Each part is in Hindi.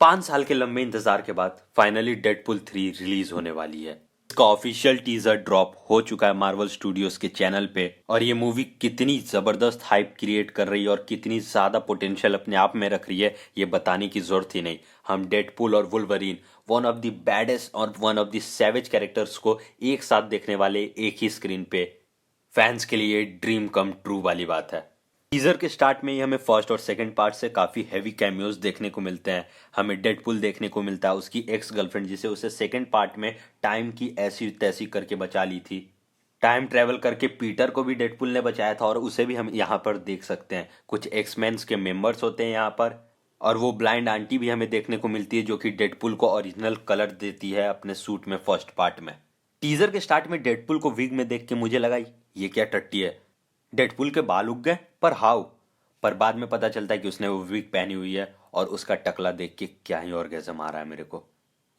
5 साल के लंबे इंतजार के बाद फाइनली डेडपुल 3 रिलीज होने वाली है। इसका ऑफिशियल टीजर ड्रॉप हो चुका है मार्वल स्टूडियोज के चैनल पे और ये मूवी कितनी जबरदस्त हाइप क्रिएट कर रही है और कितनी ज्यादा पोटेंशियल अपने आप में रख रही है ये बताने की जरूरत ही नहीं। हम डेडपुल और Wolverine, one of the baddest और one of the savage characters को एक साथ देखने वाले एक ही स्क्रीन पे, फैंस के लिए ड्रीम कम ट्रू वाली बात है। टीजर के स्टार्ट में ही हमें फर्स्ट और सेकंड पार्ट से काफी हैवी कैमियोज देखने को मिलते हैं। हमें डेडपुल देखने को मिलता है, उसकी एक्स गर्लफ्रेंड जिसे उसे सेकंड पार्ट में टाइम की ऐसी तैसी करके बचा ली थी। टाइम ट्रेवल करके पीटर को भी डेडपुल ने बचाया था और उसे भी हम यहाँ पर देख सकते हैं। कुछ एक्समैन्स के मेंबर्स होते हैं यहाँ पर और वो ब्लाइंड आंटी भी हमें देखने को मिलती है जो कि डेडपुल को ओरिजिनल कलर देती है अपने सूट में फर्स्ट पार्ट में। टीजर के स्टार्ट में डेडपुल को विग में देख के मुझे लगा ये क्या टट्टी है, डेडपुल के बाल उग गए पर हाउ। पर बाद में पता चलता है कि उसने वो विग पहनी हुई है और उसका टकला देख के क्या ही ऑर्गेज़म आ रहा है मेरे को।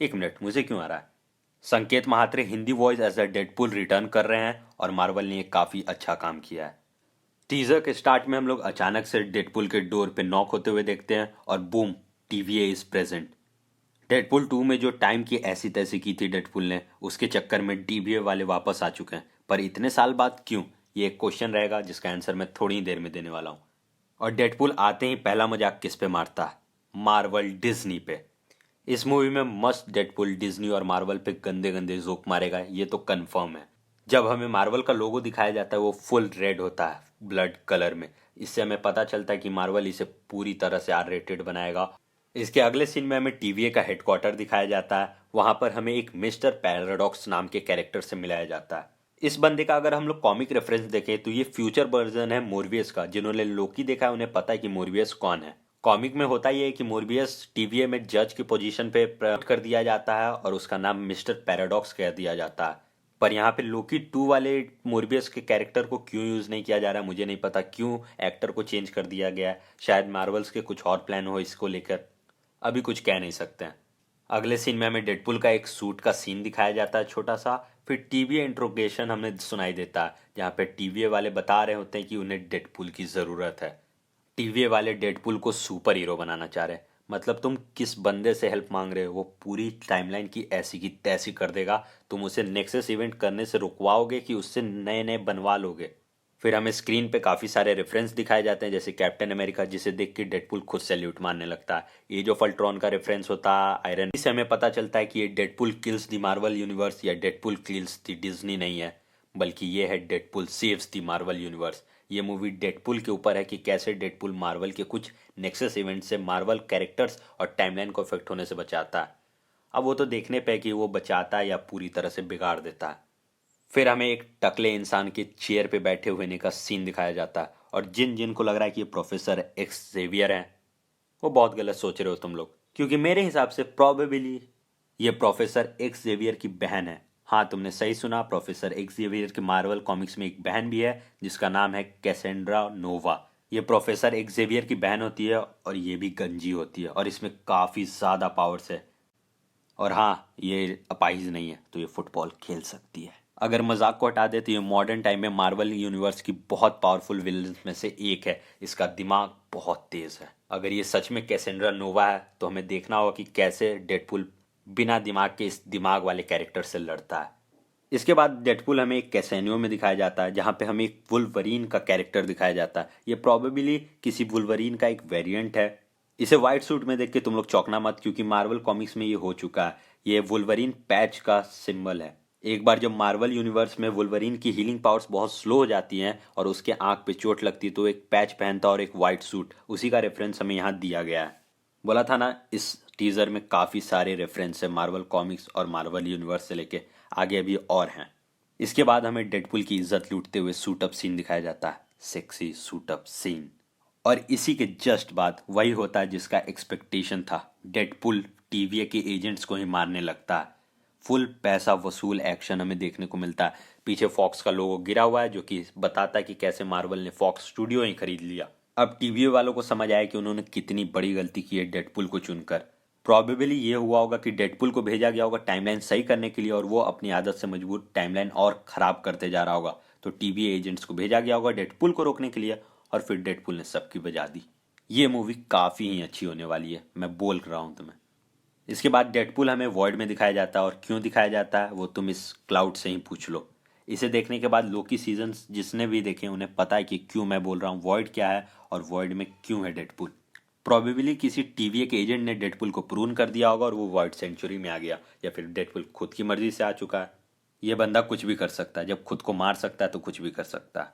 एक मिनट, मुझे क्यों आ रहा है? Sanket Mhatre Hindi voice as a Deadpool return कर रहे हैं और मार्वल ने काफ़ी अच्छा काम किया है। टीजर के स्टार्ट में हम लोग अचानक से डेडपुल के डोर पे नॉक होते हुए देखते हैं और boom, TVA is present. Deadpool 2 में जो टाइम की ऐसी तैसी की थी डेडपुल ने, उसके चक्कर में DVA वाले वापस आ चुके हैं। पर इतने साल बाद क्यों, ये एक क्वेश्चन रहेगा जिसका आंसर मैं थोड़ी ही देर में देने वाला हूँ। और डेडपुल आते ही पहला मजाक किस पे मारता है? मार्वल डिज्नी पे। इस मूवी में मस्त डेडपुल डिज्नी और मार्वल पे गंदे गंदे जोक मारेगा, ये तो कंफर्म है। जब हमें मार्वल का लोगो दिखाया जाता है वो फुल रेड होता है ब्लड कलर में। इससे हमें पता चलता है कि मार्वल इसे पूरी तरह से R-rated बनाएगा। इसके अगले सीन में हमें TVA का हेडक्वार्टर दिखाया जाता है। वहां पर हमें एक मिस्टर पैराडॉक्स नाम के कैरेक्टर से मिलाया जाता है। इस बंदे का अगर हम लोग कॉमिक रेफरेंस देखें तो ये फ्यूचर वर्जन है मोरबियस का। जिन्होंने लोकी देखा है उन्हें पता है कि मोरबियस कौन है। कॉमिक में होता ये है कि मोरबियस TVA में जज की पोजीशन पे प्रमोट कर दिया जाता है और उसका नाम मिस्टर पैराडॉक्स कह दिया जाता है। पर यहाँ पे लोकी 2 वाले मोरबियस के कैरेक्टर को क्यों यूज नहीं किया जा रहा है मुझे नहीं पता, क्यों एक्टर को चेंज कर दिया गया है। शायद मार्वल्स के कुछ और प्लान हो इसको लेकर, अभी कुछ कह नहीं सकते हैं। अगले सीन में हमें डेडपुल का एक सूट का सीन दिखाया जाता है छोटा सा। फिर TVA इंट्रोगेशन हमें सुनाई देता है जहाँ पे TVA वाले बता रहे होते हैं कि उन्हें डेडपुल की ज़रूरत है। TVA वाले डेडपुल को सुपर हीरो बनाना चाह रहे हैं। मतलब तुम किस बंदे से हेल्प मांग रहे हो, वो पूरी टाइमलाइन की ऐसी की तैसी कर देगा। तुम उसे नेक्सस इवेंट करने से रुकवाओगे कि उससे नए नए बनवा लोगे। फिर हमें स्क्रीन पे काफ़ी सारे रेफरेंस दिखाए जाते हैं जैसे कैप्टन अमेरिका जिसे देख के डेडपुल खुद सैल्यूट मारने लगता है। ये जो फल्ट्रॉन का रेफरेंस होता है आयरन, इससे हमें पता चलता है कि ये Deadpool kills the Marvel universe या डेडपुल किल्स द डिज्नी नहीं है, बल्कि ये है Deadpool saves the Marvel universe. ये मूवी डेडपुल के ऊपर है कि कैसे डेडपुल मार्वल के कुछ नेक्सस इवेंट से मार्वल कैरेक्टर्स और टाइमलाइन को इफेक्ट होने से बचाता है। अब वो तो देखने पे कि वो बचाता है या पूरी तरह से बिगाड़ देता है। फिर हमें एक टकले इंसान के चेयर पे बैठे होने का सीन दिखाया जाता है और जिन जिन को लग रहा है कि ये प्रोफेसर एक्स जेवियर हैं वो बहुत गलत सोच रहे हो तुम लोग, क्योंकि मेरे हिसाब से प्रोबेबली ये प्रोफेसर एक्स जेवियर की बहन है। हाँ, तुमने सही सुना, प्रोफेसर एक्स जेवियर के मार्वल कॉमिक्स में एक बहन भी है जिसका नाम है कैसेंड्रा नोवा। ये प्रोफेसर एक्स जेवियर की बहन होती है और ये भी गंजी होती है और इसमें काफ़ी ज़्यादा पावर्स है। और हाँ, ये अपाहिज नहीं है तो ये फुटबॉल खेल सकती है। अगर मजाक को हटा दे तो ये मॉडर्न टाइम में मार्वल यूनिवर्स की बहुत पावरफुल विलन में से एक है। इसका दिमाग बहुत तेज है। अगर ये सच में कैसेंड्रा नोवा है तो हमें देखना होगा कि कैसे डेडपुल बिना दिमाग के इस दिमाग वाले कैरेक्टर से लड़ता है। इसके बाद डेडपुल हमें एक कैसेनियो में दिखाया जाता है जहाँ पे हमें एक वुल्वरीन का कैरेक्टर दिखाया जाता है। ये प्रोबेबली किसी वुल्वरीन का एक वेरिएंट है। इसे व्हाइट सूट में देख के तुम लोग चौंकना मत, क्योंकि मार्वल कॉमिक्स में ये हो चुका है। ये वुल्वरीन पैच का सिंबल है। एक बार जब मार्वल यूनिवर्स में वुल्वरीन की हीलिंग पावर्स बहुत स्लो हो जाती हैं और उसके आंख पे चोट लगती है तो एक पैच पहनता और एक वाइट सूट, उसी का रेफरेंस हमें यहाँ दिया गया है। बोला था ना, इस टीजर में काफ़ी सारे रेफरेंस है मार्वल कॉमिक्स और मार्वल यूनिवर्स से लेके आगे अभी और हैं। इसके बाद हमें डेडपुल की इज्जत लूटते हुए सूट अप सीन दिखाया जाता है, सेक्सी सूट अप सीन। और इसी के जस्ट बाद वही होता है जिसका एक्सपेक्टेशन था, डेडपुल TVA के एजेंट्स को ही मारने लगता है। फुल पैसा वसूल एक्शन हमें देखने को मिलता है। पीछे फॉक्स का लोगो गिरा हुआ है जो कि बताता है कि कैसे मार्वल ने फॉक्स स्टूडियो ही खरीद लिया। अब TVA वालों को समझ आया कि उन्होंने कितनी बड़ी गलती की है डेडपुल को चुनकर। प्रॉबेबली ये हुआ होगा कि डेडपुल को भेजा गया होगा टाइमलाइन सही करने के लिए और वो अपनी आदत से मजबूर टाइमलाइन और ख़राब करते जा रहा होगा। तो TVA एजेंट्स को भेजा गया होगा डेडपुल को रोकने के लिए और फिर डेडपुल ने सबकी बजा दी। ये मूवी काफ़ी ही अच्छी होने वाली है, मैं बोल रहा हूँ तुम्हें। इसके बाद डेडपुल हमें वॉइड में दिखाया जाता है और क्यों दिखाया जाता है वो तुम इस क्लाउड से ही पूछ लो। इसे देखने के बाद लोकी सीजन्स जिसने भी देखे उन्हें पता है कि क्यों मैं बोल रहा हूँ वॉइड क्या है और वॉइड में क्यों है डेडपुल। प्रोबेबली किसी टीवीए के एजेंट ने डेडपुल को प्रून कर दिया होगा और वो वॉइड सेंचुरी में आ गया, या फिर डेडपुल खुद की मर्जी से आ चुका है। ये बंदा कुछ भी कर सकता है, जब खुद को मार सकता है तो कुछ भी कर सकता है।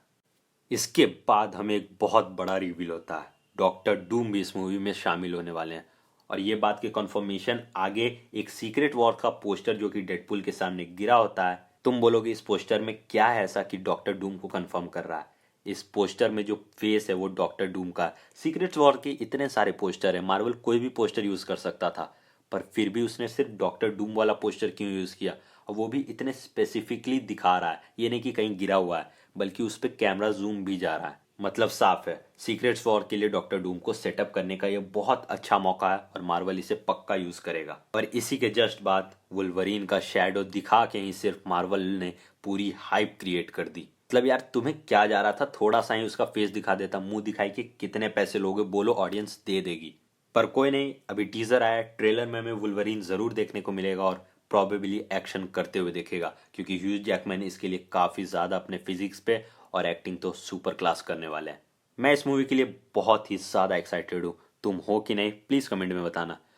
इसके बाद हमें एक बहुत बड़ा रिवील होता है, डॉक्टर डूम भी इस मूवी में शामिल होने वाले हैं। और ये बात की कंफर्मेशन आगे एक सीक्रेट वॉर का पोस्टर जो कि डेडपुल के सामने गिरा होता है। तुम बोलोगे इस पोस्टर में क्या है ऐसा कि डॉक्टर डूम को कंफर्म कर रहा है। इस पोस्टर में जो फेस है वो डॉक्टर डूम का। सीक्रेट वॉर के इतने सारे पोस्टर है, मार्वल कोई भी पोस्टर यूज कर सकता था, पर फिर भी उसने सिर्फ डॉक्टर डूम वाला पोस्टर क्यों यूज किया, और वो भी इतने स्पेसिफिकली दिखा रहा है, ये नहीं कि कहीं गिरा हुआ है, बल्कि उस पर कैमरा जूम भी जा रहा है। मतलब साफ है सीक्रेट्स वॉर के लिए डॉक्टर डूम को सेटअप करने का ये बहुत अच्छा मौका है और मार्वल इसे पक्का यूज करेगा। और इसी के जस्ट बाद वुल्वरीन का शैडो दिखा के ही सिर्फ मार्वल ने पूरी हाइप क्रिएट कर दी। मतलब यार तुम्हें क्या जा रहा था, थोड़ा सा ही उसका फेस दिखा देता, मुंह दिखाई कि कितने पैसे लोगे बोलो ऑडियंस दे देगी। पर कोई नहीं, अभी टीजर आया, ट्रेलर में हमें वुल्वरीन जरूर देखने को मिलेगा और प्रॉबेबली एक्शन करते हुए देखेगा, क्योंकि ह्यूज जैकमैन इसके लिए काफ़ी ज़्यादा अपने फिजिक्स पे और एक्टिंग तो सुपर क्लास करने वाले हैं। मैं इस मूवी के लिए बहुत ही ज़्यादा एक्साइटेड हूँ। तुम हो कि नहीं प्लीज़ कमेंट में बताना।